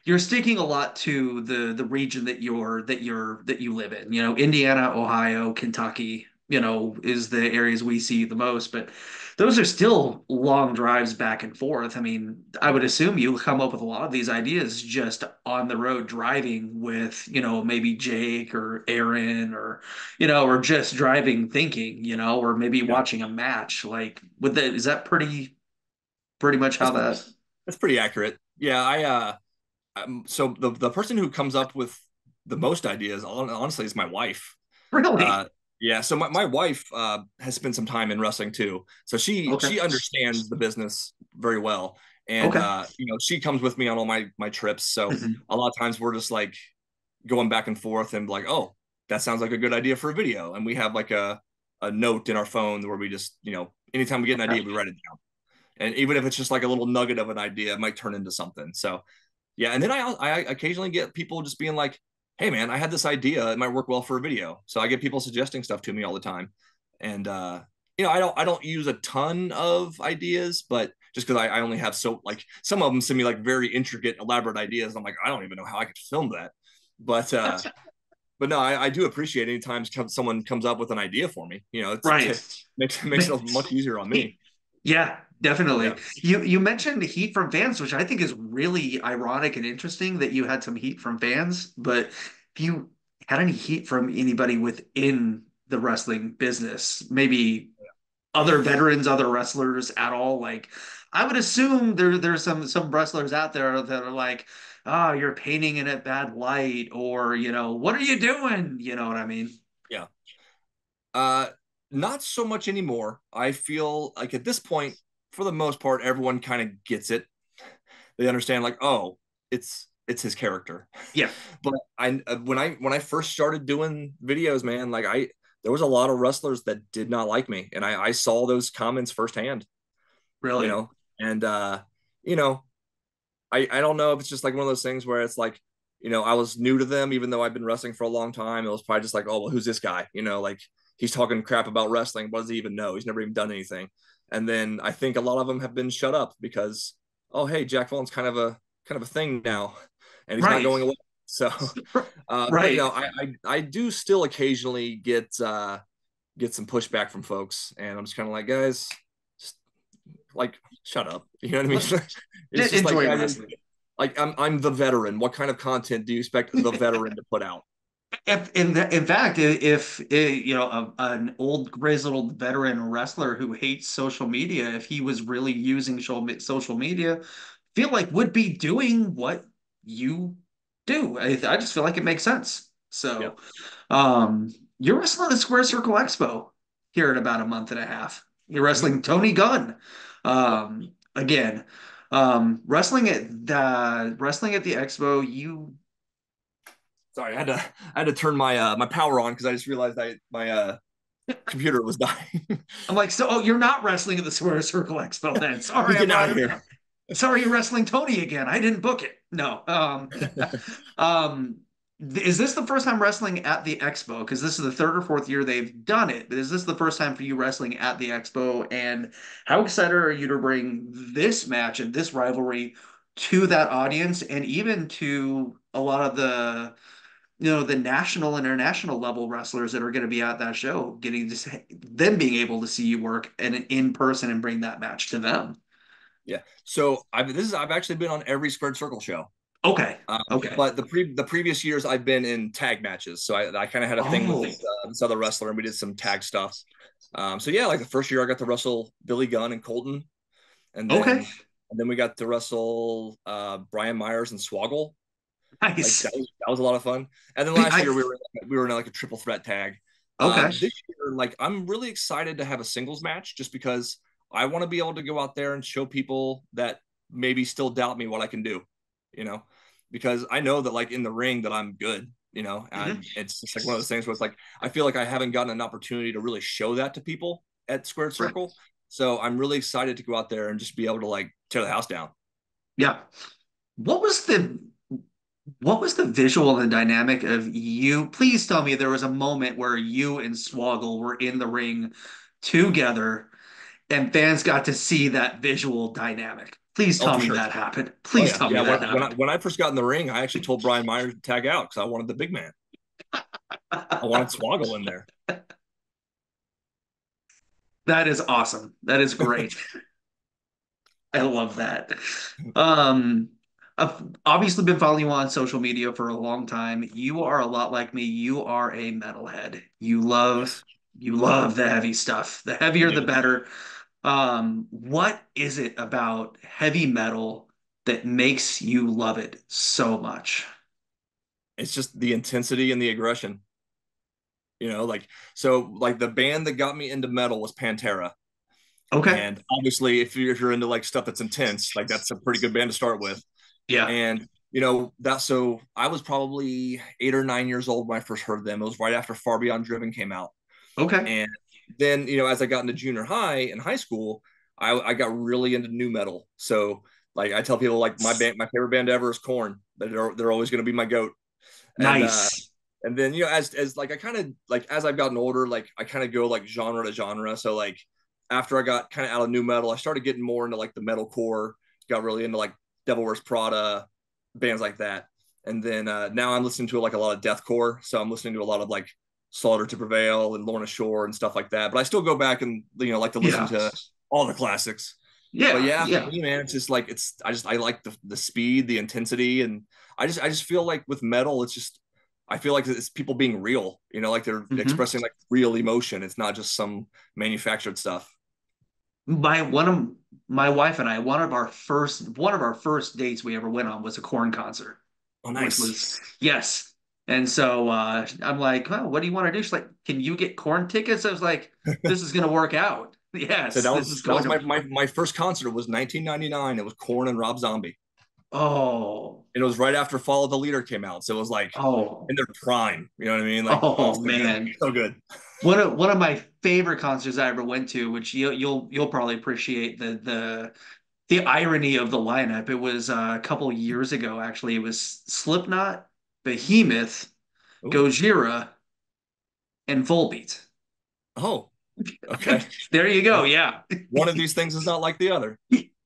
you're sticking a lot to the region that you live in. Indiana, Ohio, Kentucky, is the areas we see the most, but those are still long drives back and forth. I mean, I would assume you come up with a lot of these ideas just on the road driving with, maybe Jake or Aaron or just driving thinking, or maybe Yeah, watching a match. Like is that pretty much how that's that that's pretty accurate. Yeah, so the person who comes up with the most ideas, honestly, is my wife. really? Uh, yeah, so my wife has spent some time in wrestling too, so Okay. she understands the business very well, and Okay. she comes with me on all my trips. So Mhm. a lot of times we're just like going back and forth and like, oh, that sounds like a good idea for a video, and we have like a note in our phone where we just anytime we get an idea, we write it down, and even if it's just like a little nugget of an idea, it might turn into something. So yeah, and then I occasionally get people just being like, "Hey, man, I had this idea. It might work well for a video." So I get people suggesting stuff to me all the time, and I don't use a ton of ideas, but just because I only have so like some of them send me like very intricate, elaborate ideas. And I'm like, I don't even know how I could film that, but but no, I do appreciate anytime someone comes up with an idea for me. Right. Makes it much easier on me. Yeah, definitely. Yeah. You mentioned heat from fans, which I think is really ironic and interesting that you had some heat from fans, but if you had any heat from anybody within the wrestling business, maybe other veterans, other wrestlers at all, like I would assume there's some wrestlers out there that are like, oh, you're painting in a bad light, or what are you doing? You know what I mean? Yeah. Uh, Not so much anymore. I feel like at this point, for the most part, everyone kind of gets it. They understand, like, oh, it's his character. Yeah, But when I first started doing videos, man, like there was a lot of wrestlers that did not like me, and I saw those comments firsthand. You really. know, and you know, I don't know if it's just like one of those things where it's like, I was new to them, even though I've been wrestling for a long time. It was probably just like, oh, well, who's this guy? Like he's talking crap about wrestling. What does he even know? He's never even done anything. And then I think a lot of them have been shut up because, oh, hey, Jack Vaughn's kind of a thing now, and he's not Right. going away. So, but Right. I do still occasionally get some pushback from folks, and I'm just kind of like, guys, just like shut up. You know what I mean? It's just like, Enjoy guys, wrestling. like I'm the veteran. What kind of content do you expect the veteran to put out? In fact, if an old grizzled veteran wrestler who hates social media, if he was really using social media, feel like would be doing what you do. I just feel like it makes sense. Yeah. So, you're wrestling at Square Circle Expo here in about a month and a half. You're Mm-hmm. wrestling Tony Gunn, Yep. again. Wrestling at the expo, you Sorry, I had to turn my power on because I just realized my computer was dying. I'm like, so, oh, you're not wrestling at the Square Circle Expo then. He's Sorry, getting out of here. sorry, you're wrestling Tony again. I didn't book it. No. Um, is this the first time wrestling at the expo? Because this is the third or fourth year they've done it. But is this the first time for you wrestling at the expo? And how excited are you to bring this match and this rivalry to that audience and even to a lot of the national and international level wrestlers that are going to be at that show, getting to them being able to see you work and in person and bring that match to them. Yeah. So I've actually been on every Squared Circle show. Okay. Okay. But the previous years I've been in tag matches, so I kind of had a thing with Oh, this other wrestler, and we did some tag stuff. So yeah, like the first year I got to wrestle Billy Gunn and Colton, and okay. then we got to wrestle Brian Myers and Swoggle. Like Nice. that was a lot of fun. And then last I year we were in like a triple threat tag. okay. This year, like I'm really excited to have a singles match just because I want to be able to go out there and show people that maybe still doubt me what I can do, you know, because I know that like in the ring that I'm good, Mhm. and it's just like one of those things where it's like I feel like I haven't gotten an opportunity to really show that to people at Squared Right. Circle. So I'm really excited to go out there and just be able to like tear the house down. Yeah. What was the What was the visual and dynamic of you? Please tell me there was a moment where you and Swoggle were in the ring together and fans got to see that visual dynamic. Please Oh, tell for me sure. that happened. Oh Please yeah, tell me yeah. that When happened. when I first got in the ring, I actually told Brian Myers to tag out because I wanted the big man. I wanted Swoggle in there. That is awesome. That is great. I love that. Um, I've obviously been following you on social media for a long time. You are a lot like me. You are a metalhead. Yes, You love the heavy stuff. The I heavier the do. better. What is it about heavy metal that makes you love it so much? It's just the intensity and the aggression. Like so, like the band that got me into metal was Pantera, Okay. and obviously, if you're into like stuff that's intense, like that's a pretty good band to start with. Yeah. And that so I was probably 8 or 9 years old when I first heard them. It was right after Far Beyond Driven came out. Okay. And then, as I got into junior high and high school, I got really into new metal. So like I tell people like my favorite band ever is Korn. They're always gonna be my goat. And Nice. and then as like I kind of like as I've gotten older, like I kind of go like genre to genre. So like after I got kind of out of new metal, I started getting more into like the metalcore, got really into like Devil Wears Prada, bands like that. And then now I'm listening to like a lot of deathcore. So I'm listening to a lot of like Slaughter to Prevail and Lorna Shore and stuff like that. But I still go back and like to listen Yeah. to all the classics. But Yeah. yeah, for Yeah. me, man, it's just like I like the speed, the intensity, and I just feel like with metal, it's just I feel like it's people being real, like they're hmm expressing like real emotion. It's not just some manufactured stuff. My one of my wife and I, one of our first dates we ever went on was a Corn concert, Oh, which nice. was yes. And so I'm like, well, what do you want to do? She's like, can you get corn tickets? I was like, this is gonna work out. So Yes, that this was is that going was to. my first concert. It was 1999. It was Korn and Rob Zombie, Oh, and it was right after Follow the Leader came out. So it was like oh, in their prime. You know what I mean? Like, oh, oh so good, man. so good. One of my favorite concerts I ever went to, which you'll probably appreciate the irony of the lineup. It was a couple years ago, actually. It was Slipknot, Behemoth, Ooh. Gojira, and Volbeat. Oh, okay. There you go. Yeah. One of these things is not like the other.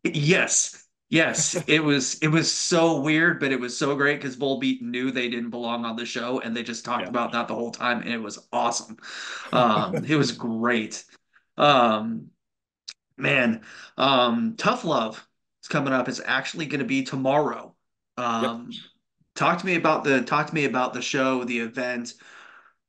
Yes. Yes. It was so weird, but it was so great because Volbeat knew they didn't belong on the show and they just talked Yeah. about that the whole time and it was awesome. It was great. Um, Man, Tough Love is coming up. It's actually going to be tomorrow. Yep. Um, talk to me about the show, the event,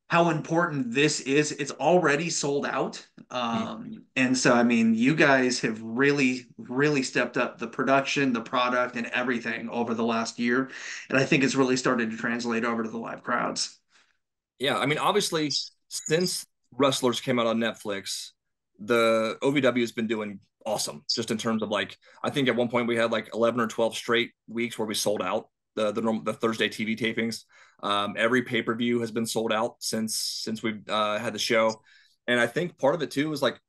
how important this is. It's already sold out. Mhm. And so I mean, you guys have really stepped up the production, the product, and everything over the last year. And I think it's really started to translate over to the live crowds. Yeah. I mean, obviously, since Wrestlers came out on Netflix, the OVW has been doing awesome. Just in terms of like, I think at one point we had like 11 or 12 straight weeks where we sold out the Thursday TV tapings. Every pay per view has been sold out since we've had the show, and I think part of it too is like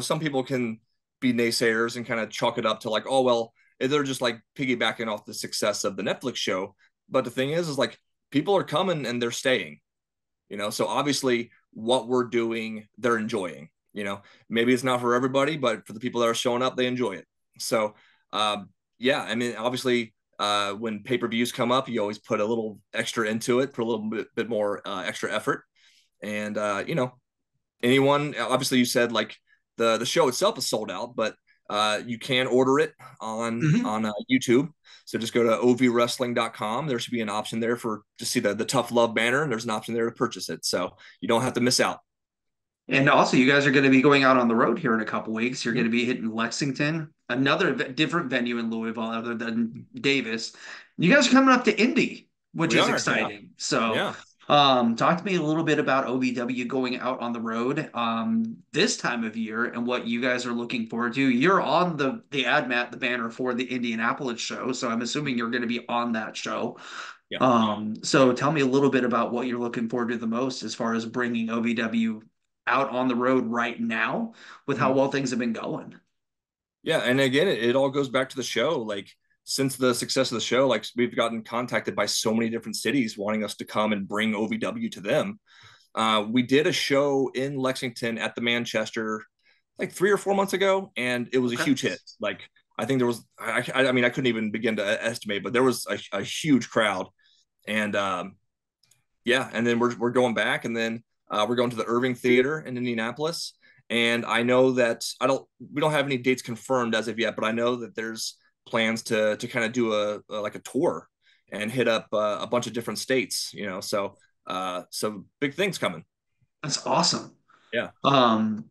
some people can be naysayers and kind of chalk it up to like, oh well, they're just like piggybacking off the success of the Netflix show. But the thing is like people are coming and they're staying. So obviously what we're doing, they're enjoying. Maybe it's not for everybody, but for the people that are showing up, they enjoy it. So yeah, I mean, obviously when pay-per-views come up, you always put a little extra into it, put a little bit more extra effort. And anyone obviously you said like the show itself is sold out, but you can order it on YouTube. So just go to ovwrestling.com. There should be an option there for to see the tough love banner, and there's an option there to purchase it. So you don't have to miss out. And also, you guys are going to be going out on the road here in a couple weeks. You're going Mhm. to be hitting Lexington, another different venue in Louisville other than Davis. You guys are coming up to Indy, which We is are, yeah, exciting. So, yeah. talk to me a little bit about OVW going out on the road this time of year and what you guys are looking forward to. You're on the ad mat, the banner for the Indianapolis show, so I'm assuming you're going to be on that show. Yeah. So tell me a little bit about what you're looking forward to the most as far as bringing OVW out on the road right now with how Mhm. well things have been going. Yeah, and again, it all goes back to the show. Like since the success of the show, like we've gotten contacted by so many different cities wanting us to come and bring OVW to them. We did a show in Lexington at the Manchester like 3 or 4 months ago, and it was a Okay. huge hit. Like I think there was, I mean, I couldn't even begin to estimate, but there was a huge crowd, and yeah, and then we're going back, and then we're going to the Irving Theater in Indianapolis, and I know that we don't have any dates confirmed as of yet, but I know that there's plans to kind of do a like a tour and hit up a bunch of different states, you know, so big things coming. That's awesome. Yeah. Um,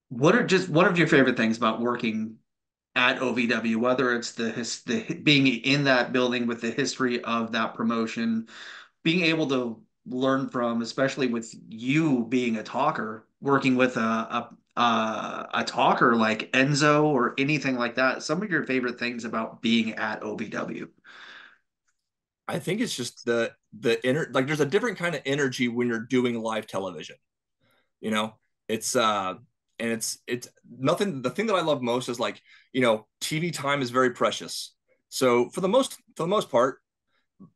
what are your favorite things about working at OVW, whether it's the being in that building with the history of that promotion, being able to learn from, especially with you being a talker, working with a talker like Enzo or anything like that. Some of your favorite things about being at OVW. I think it's just the inner, like there's a different kind of energy when you're doing live television. You know, it's and it's nothing. The thing that I love most is like, you know, TV time is very precious. So for the most part,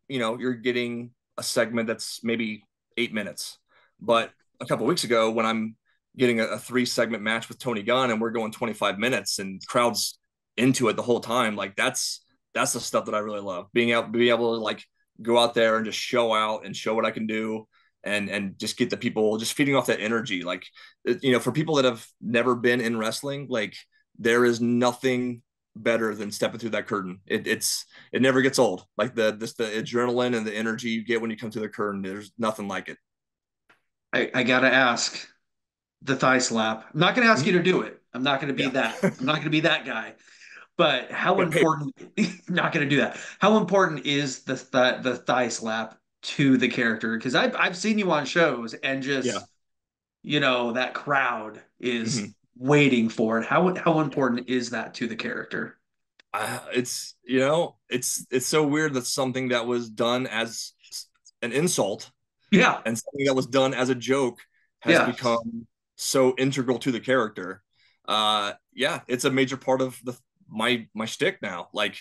you know, you're getting a segment that's maybe 8 minutes. But a couple of weeks ago, when I'm getting a 3 segment match with Tony Gunn and we're going 25 minutes and crowds into it the whole time, like that's the stuff that I really love. Being able to like go out there and just show out and show what I can do, and just get the people just feeding off that energy. Like, you know, for people that have never been in wrestling, like there is nothing better than stepping through that curtain. It never gets old. Like the adrenaline and the energy you get when you come through the curtain, there's nothing like it. I gotta ask the thigh slap. I'm not gonna ask you Mhm. to do it. I'm not gonna be Yeah. that. I'm not gonna be that guy. But how Get paid. important, not going to do that. How important is the thigh slap to the character? Because I've seen you on shows and Yeah. just, that crowd is Mhm. waiting for it. How Yeah. important is that to the character? It's, you know, it's so weird that something that was done as an insult Yeah. and something that was done as a joke has Yeah. become so integral to the character. Yeah, it's a major part of my shtick now. Like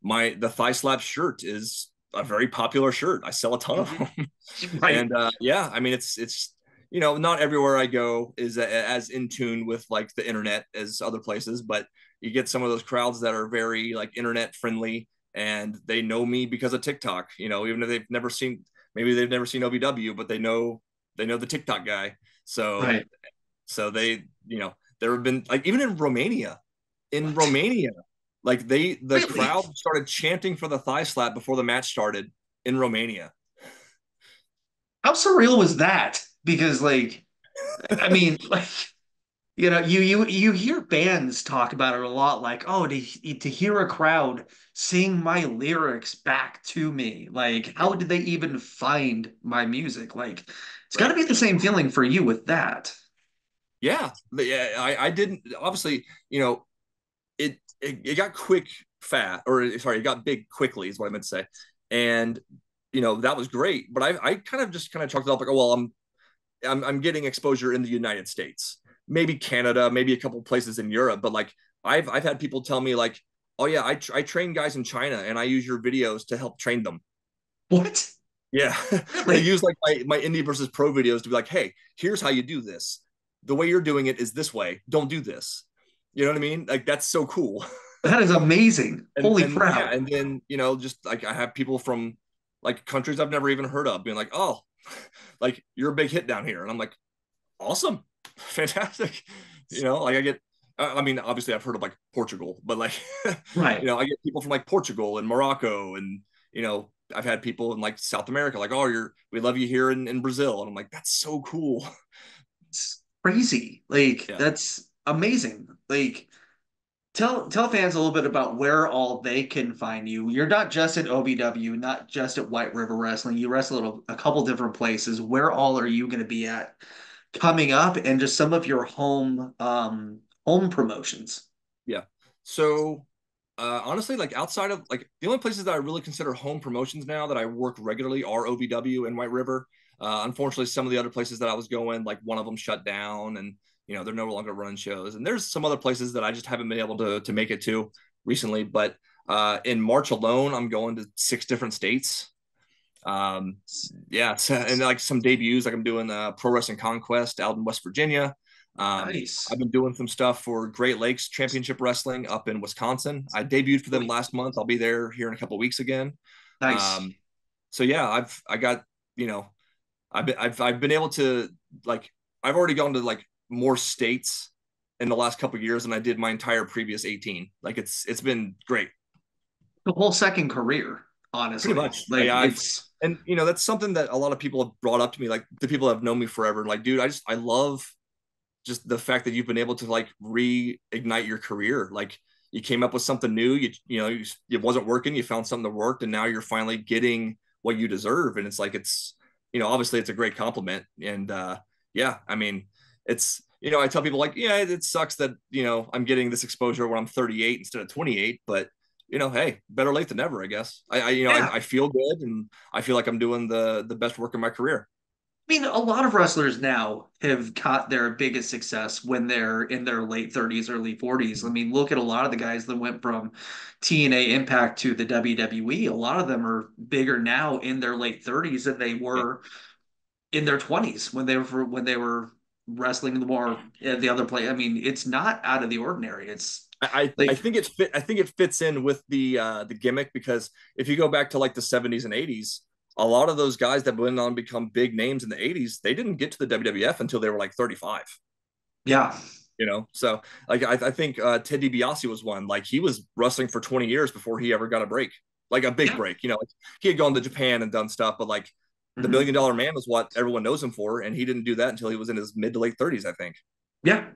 the thigh slap shirt is a very popular shirt. I sell a ton of Mhm. them, Right. and yeah, I mean it's you know, not everywhere I go is as in tune with like the internet as other places, but you get some of those crowds that are very like internet friendly and they know me because of TikTok. You know, even if they've never seen, maybe they've never seen OVW, but they know the TikTok guy. So Right. they, you know, there have been like even in What? Romania, like the Really? crowd started chanting for the thigh slap before the match started in Romania. How surreal was that? Because I mean, you hear bands talk about it a lot, like, oh, to hear a crowd sing my lyrics back to me. Like, how did they even find my music? Like, it's got to Right. be the same feeling for you with that. Yeah. Yeah. I didn't, obviously, you know, it got quick fat, or sorry, it got big quickly is what I meant to say. And, you know, that was great. But I kind of chalked it up like, oh, well, I'm getting exposure in the United States, maybe Canada, maybe a couple places in Europe. But like I've had people tell me like, oh yeah, I train guys in China and I use your videos to help train them. What? Yeah. They Really? use like my indie versus pro videos to be like, hey, here's how you do this. The way you're doing it is this way. Don't do this. You know what I mean? Like that's so cool. That is amazing. Holy And yeah, crap. and then you know, just like I have people from like countries I've never even heard of being like, oh, like you're a big hit down here. And I'm like, awesome, fantastic. You know, like I get, I mean, obviously I've heard of like Portugal, but like, you Right. know, I get people from like Portugal and Morocco, and you know, I've had people in like South America, like, oh, we love you here in Brazil, and I'm like, that's so cool. It's crazy. Like, Yeah, that's amazing. Like, tell fans a little bit about where all they can find you. You're not just at OVW, not just at White River Wrestling. You wrestle at a couple different places. Where all are you going to be at coming up, and just some of your home promotions? yeah. So honestly, like outside of like the only places that I really consider home promotions now that I work regularly are OVW and White River. Unfortunately, some of the other places that I was going, like one of them shut down, and you know they're no longer running shows. And there's some other places that I just haven't been able to make it to recently. But In March alone, I'm going to 6 different states. Um, yeah, so, and like some debuts, like I'm doing Pro Wrestling Conquest out in West Virginia. I've Nice. been doing some stuff for Great Lakes Championship Wrestling up in Wisconsin. I debuted for them Sweet. last month. I'll be there here in a couple of weeks again. Nice. Um, so yeah, I got, you know, I've been able to, like, I've already gone to like more states in the last couple of years than I did my entire previous 18. Like it's been great. The whole second career, Pretty honestly. much. Like Yeah, I've it's and that's something that a lot of people have brought up to me, like the people that have known me forever. Like, dude, I love just the fact that you've been able to like reignite your career. Like you came up with something new, it wasn't working, you found something that worked, and now you're finally getting what you deserve. And it's like obviously it's a great compliment. And yeah, I mean, it's I tell people like, yeah, it sucks that I'm getting this exposure when I'm 38 instead of 28, but hey, better late than never, I guess. yeah. I feel good, and I feel like I'm doing the best work of my career. I mean, a lot of wrestlers now have got their biggest success when they're in their late 30s, early 40s. I mean, look at a lot of the guys that went from TNA Impact to the WWE. A lot of them are bigger now in their late 30s than they Yeah. were in their 20s when they were wrestling the more the other play. I mean, it's not out of the ordinary. It's I like, think I think it fits in with the gimmick, because if you go back to like the 70s and 80s, a lot of those guys that went on to become big names in the 80s, they didn't get to the WWF until they were like 35. yeah, So like I think Ted DiBiase was one. Like he was wrestling for 20 years before he ever got a break, like a big yeah. break. Like, he had gone to Japan and done stuff, but like the Million Mhm. Dollar Man was what everyone knows him for, and he didn't do that until he was in his mid to late 30s, I think. Yeah.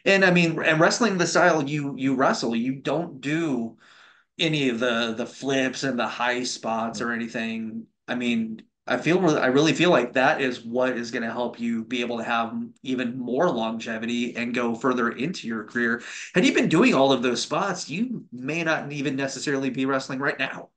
And I mean, and wrestling the style you wrestle, you don't do any of the flips and the high spots or anything. I mean, I really feel like that is what is going to help you be able to have even more longevity and go further into your career. Had you been doing all of those spots, you may not even necessarily be wrestling right now,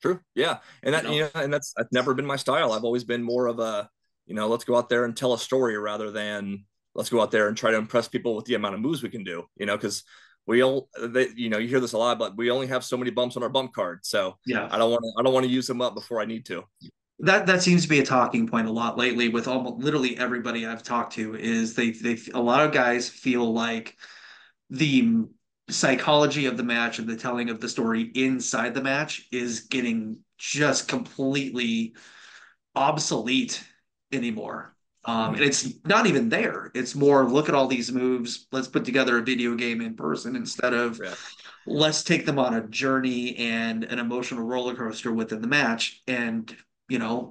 True. Yeah. And you that, know? that's never been my style. I've always been more of a, let's go out there and tell a story rather than let's go out there and try to impress people with the amount of moves we can do, because you hear this a lot, but we only have so many bumps on our bump card. So Yeah. I don't want to use them up before I need to. That seems to be a talking point a lot lately with almost literally everybody I've talked to is they a lot of guys feel like the psychology of the match and the telling of the story inside the match is getting just completely obsolete anymore. And Mm-hmm. it's not even there. It's more look at all these moves. Let's put together a video game in person instead of Yeah. let's take them on a journey and an emotional roller coaster within the match and,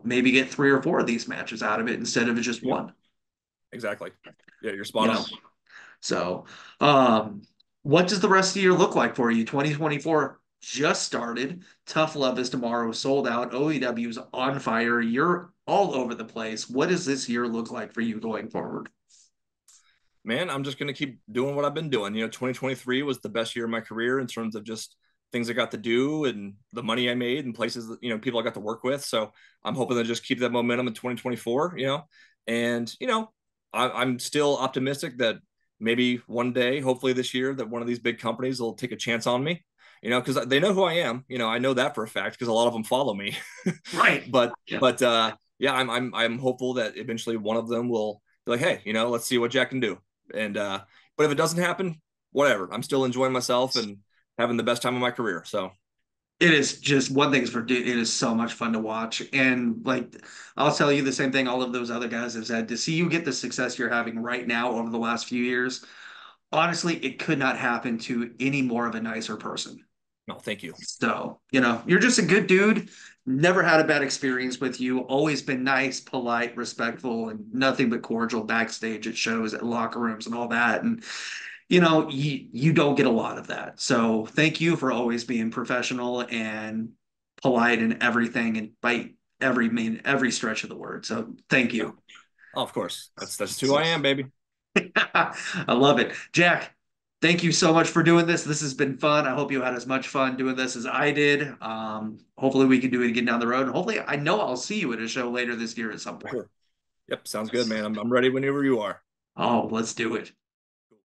maybe get three or four of these matches out of it instead of just Yep. one, Exactly. Yeah. You're you spot know? on. So, um, what does the rest of the year look like for you? 2024 just started. Tough Love is tomorrow, sold out. OEW's on fire. You're all over the place. What does this year look like for you going forward? Man, I'm just going to keep doing what I've been doing. 2023 was the best year of my career in terms of just things I got to do and the money I made and places that, people I got to work with. So I'm hoping to just keep that momentum in 2024, and, I'm still optimistic that maybe one day, hopefully this year, that one of these big companies will take a chance on me, because they know who I am. I know that for a fact because a lot of them follow me. Right. but, Yeah. yeah, I'm hopeful that eventually one of them will be like, hey, let's see what Jack can do. And but if it doesn't happen, whatever. I'm still enjoying myself and having the best time of my career. So It is just one thing is for it is so much fun to watch. And like I'll tell you the same thing all of those other guys have said. To see you get the success you're having right now over the last few years, honestly, it could not happen to any more of a nicer person. no, thank you. So, you're just a good dude. Never had a bad experience with you. Always been nice, polite, respectful, and nothing but cordial backstage at shows, at locker rooms, and all that. And, you don't get a lot of that. So, thank you for always being professional and polite and everything, and by every stretch of the word. So, thank Yeah. you. Oh, of course. That's who I am, baby. I love it. Jack, thank you so much for doing this. This has been fun. I hope you had as much fun doing this as I did. Hopefully we can do it again down the road. Hopefully, I know I'll see you at a show later this year at some point. Sure. Yep. Sounds good, man. I'm ready whenever you are. Oh, let's do it.